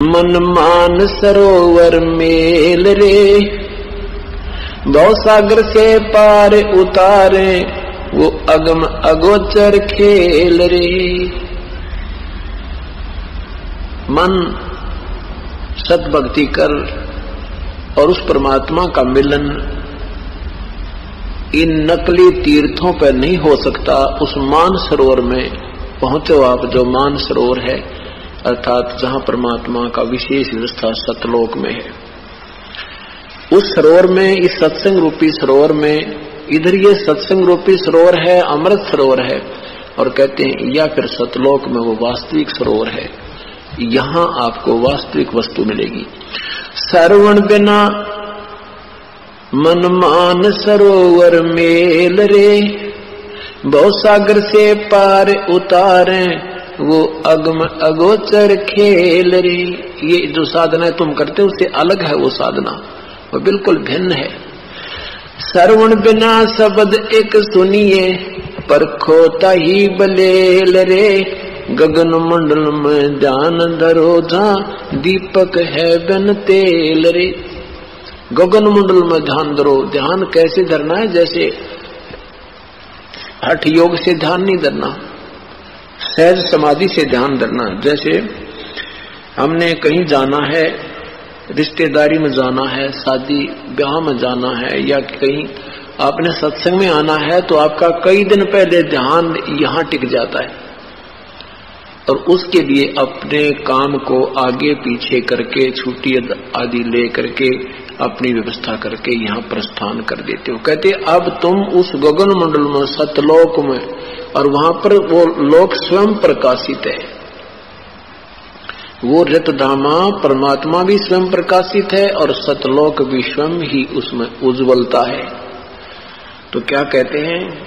मन मान सरोवर मेल रे, भवसागर से पार उतारे वो अगम अगोचर खेल रे। मन सद्भक्ति कर और उस परमात्मा का मिलन इन नकली तीर्थों पर नहीं हो सकता। उस मान सरोवर में पहुंचो आप, जो मान सरोवर है अर्थात जहां परमात्मा का विशेष व्यवस्था सतलोक में है। उस सरोवर में, इस सत्संग रूपी सरोवर में, इधर ये सत्संग रूपी सरोवर है, अमृत सरोवर है, और कहते हैं या फिर सतलोक में वो वास्तविक सरोवर है। यहां आपको वास्तविक वस्तु मिलेगी। श्रवण बिना मन मान सरोवर मेल रे, भवसागर से पार उतारे वो अगम अगोचर खेल रे। ये जो साधना तुम करते हो उससे अलग है वो साधना, वो बिल्कुल भिन्न है। श्रवण बिना शब्द एक सुनिए, परखोता ही बलेल रे, गगन मंडल में ध्यान धरो जहां दीपक है बिन तेल रे। गगन मंडल में ध्यान धरो। ध्यान कैसे धरना है? जैसे हठ योग से ध्यान नहीं धरना, सहज समाधि से ध्यान धरना। जैसे हमने कहीं जाना है, रिश्तेदारी में जाना है, शादी ब्याह में जाना है, या कहीं आपने सत्संग में आना है, तो आपका कई दिन पहले ध्यान यहां टिक जाता है, और उसके लिए अपने काम को आगे पीछे करके, छुट्टी आदि ले करके, अपनी व्यवस्था करके यहाँ प्रस्थान कर देते हो। कहते अब तुम उस गगन मंडल में, सतलोक में, और वहां पर वो लोक स्वयं प्रकाशित है। वो रितधामा परमात्मा भी स्वयं प्रकाशित है और सतलोक भी स्वयं ही उसमें उज्ज्वलता है। तो क्या कहते हैं?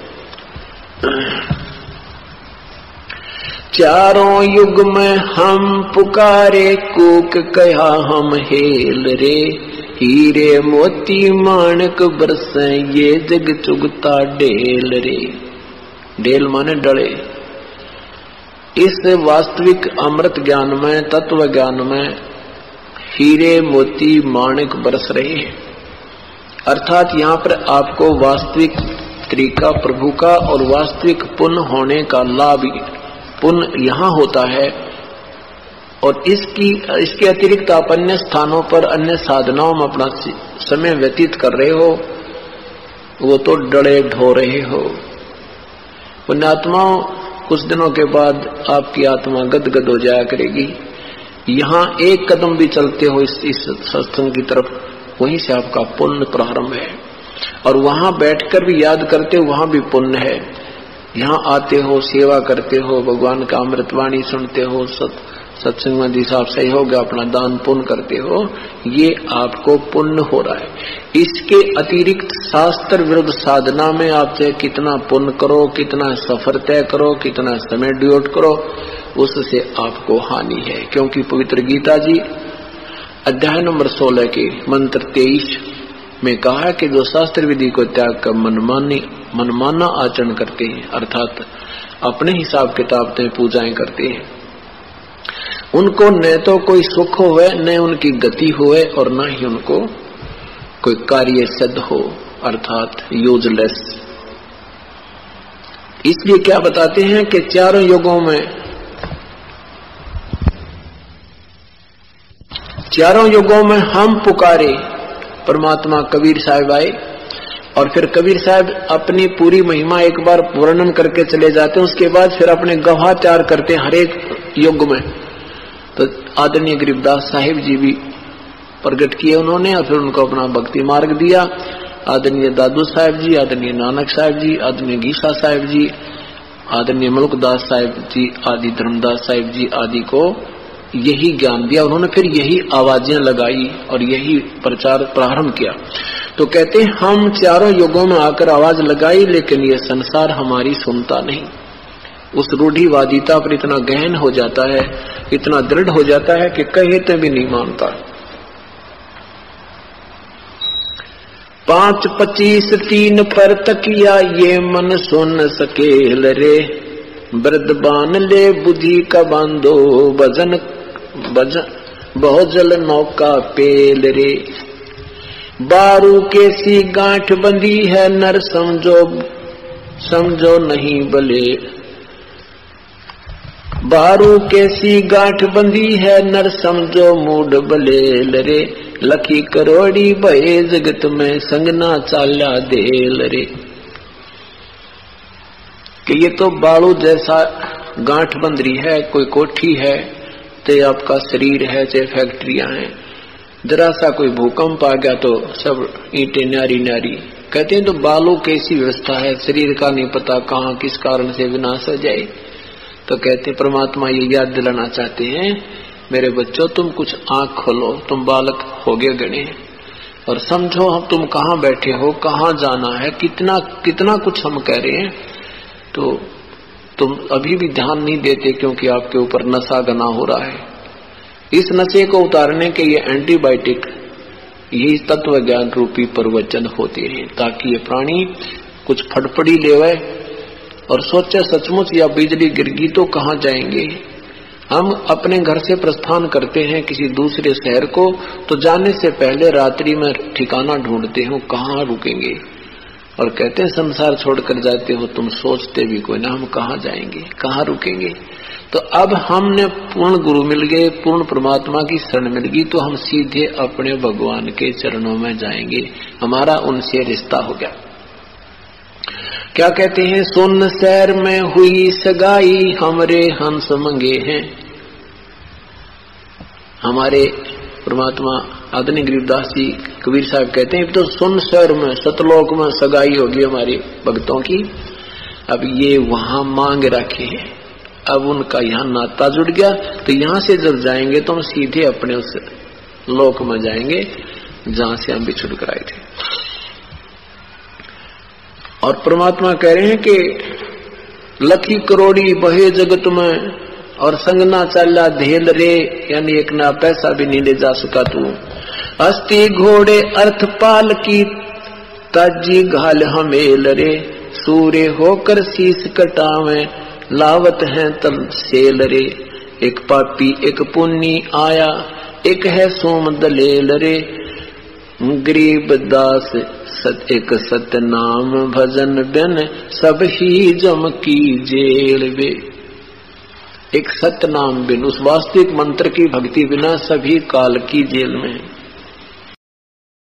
चारों युग में हम पुकारे, कूक कहा हम हेल रे, हीरे मोती माणक बरसे ये जग चुगता ढेल रे। ढेल माने डले। इस वास्तविक अमृत ज्ञान में, तत्व ज्ञान में हीरे मोती माणक बरस रहे हैं। अर्थात यहाँ पर आपको वास्तविक तरीका प्रभु का और वास्तविक पुण्य होने का लाभ, पुण्य यहाँ होता है, और इसके अतिरिक्त आप अन्य स्थानों पर, अन्य साधनाओं में अपना समय व्यतीत कर रहे हो, वो तो डरे ढो रहे हो। पुण्यात्माओं, कुछ दिनों के बाद आपकी आत्मा गदगद हो जाया करेगी। यहाँ एक कदम भी चलते हो इस सत्संग की तरफ, वहीं से आपका पुण्य प्रारंभ है, और वहां बैठकर भी याद करते हो, वहां भी पुण्य है। यहाँ आते हो, सेवा करते हो, भगवान का अमृतवाणी सुनते हो, सत्संग में हिसाब सही होगा, अपना दान पुण्य करते हो, ये आपको पुण्य हो रहा है। इसके अतिरिक्त शास्त्र विरुद्ध साधना में आप चाहे कितना पुण्य करो, कितना सफर तय करो, कितना समय डिवोट करो, उससे आपको हानि है। क्योंकि पवित्र गीता जी अध्याय नंबर 16 के मंत्र 23 में कहा है कि जो शास्त्र विधि को त्याग कर मनमाना आचरण करते हैं, अर्थात अपने हिसाब किताब से पूजाएं करते हैं, उनको न तो कोई सुख होवे, न उनकी गति होवे, और न ही उनको कोई कार्य सिद्ध हो, अर्थात यूजलेस। इसलिए क्या बताते हैं कि चारों युगों में हम पुकारे। परमात्मा कबीर साहब आए, और फिर कबीर साहब अपनी पूरी महिमा एक बार वर्णन करके चले जाते हैं, उसके बाद फिर अपने गवाह तैयार करते हैं हर एक युग में। तो आदरणीय गरीबदास साहिब जी भी प्रकट किए उन्होंने, और फिर उनको अपना भक्ति मार्ग दिया। आदरणीय दादू साहिब जी, आदरणीय नानक साहिब जी, आदरणीय गीसा साहिब जी, आदरणीय मलुकदास साहिब जी आदि, धर्मदास साहिब जी आदि को यही ज्ञान दिया। उन्होंने फिर यही आवाजें लगाई और यही प्रचार प्रारंभ किया। तो कहते हैं हम चारों युगों में आकर आवाज लगाई, लेकिन ये संसार हमारी सुनता नहीं। उस रूढ़िवादिता पर इतना गहन हो जाता है, इतना दृढ़ हो जाता है कि कहते भी नहीं मानता। 5-25 3 पर तकिया ये मन सुन सकेल रे, वृद्ध बान ले बुद्धि का बांधो, बहुत जल नौका पेल रे। बारू कैसी गांठ बंधी है नर समझो समझो नहीं भले। बारू कैसी गांठ बंधी है नर समझो मूड बलेल रे। लखी करोड़ी भये जगत में संगना चाल्या देल रे। कि ये तो बालू जैसा गांठ बंध रही है, कोई कोठी है, चाहे आपका शरीर है, चाहे फैक्ट्रियां हैं। जरा सा कोई भूकंप आ गया तो सब ईंटें न्यारी न्यारी। कहते हैं तो बालू कैसी व्यवस्था है, शरीर का नहीं पता कहाँ किस कारण से विनाश हो जाए। तो कहते परमात्मा ये याद दिलाना चाहते हैं, मेरे बच्चों तुम कुछ आंख खोलो, तुम बालक हो गए गणे, और समझो हम तुम कहाँ बैठे हो, कहाँ जाना है, कितना कितना कुछ हम कह रहे हैं। तो तुम अभी भी ध्यान नहीं देते क्योंकि आपके ऊपर नशा घना हो रहा है। इस नशे को उतारने के ये एंटीबायोटिक, यही तत्व ज्ञान रूपी प्रवचन होते हैं, ताकि ये प्राणी कुछ फटफड़ी लेवे और सोचे सचमुच या बिजली गिरगी तो कहाँ जाएंगे। हम अपने घर से प्रस्थान करते हैं किसी दूसरे शहर को, तो जाने से पहले रात्रि में ठिकाना ढूंढते हो कहाँ रुकेंगे, और कहते हैं संसार छोड़कर जाते हो तुम सोचते भी कोई ना हम कहाँ जाएंगे, कहाँ रुकेंगे। तो अब हमने पूर्ण गुरु मिल गए, पूर्ण परमात्मा की शरण मिल गई, तो हम सीधे अपने भगवान के चरणों में जाएंगे, हमारा उनसे रिश्ता हो गया। क्या कहते हैं, सुन शहर में हुई सगाई हमरे हंस मंगे हैं। हमारे परमात्मा आदरणीय गरीबदास जी कबीर साहब कहते हैं तो सुन शहर में सतलोक में सगाई होगी हमारी भक्तों की। अब ये वहां मांग रखे हैं, अब उनका यहाँ नाता जुड़ गया, तो यहाँ से जब जाएंगे तो हम सीधे अपने उस लोक में जाएंगे जहां से हम बिछुड़ कर आए थे। और परमात्मा कह रहे हैं कि लखी करोड़ी बहे जगत में और संगना चाला धेल रे, यानी एक ना पैसा भी नहीं ले जा सका तू। अस्ति घोड़े अर्थ पाल की ताजी घाल हमेल रे। सूर्य होकर शीश कटावे लावत हैं तल सेल रे। एक पापी एक पुण्य आया एक है सोम दलेल रे। गरीब दास एक सत्य नाम भजन बिन सब ही जम की जेल वे। एक सत्य नाम बिन, उस वास्तविक मंत्र की भक्ति बिना सभी काल की जेल में।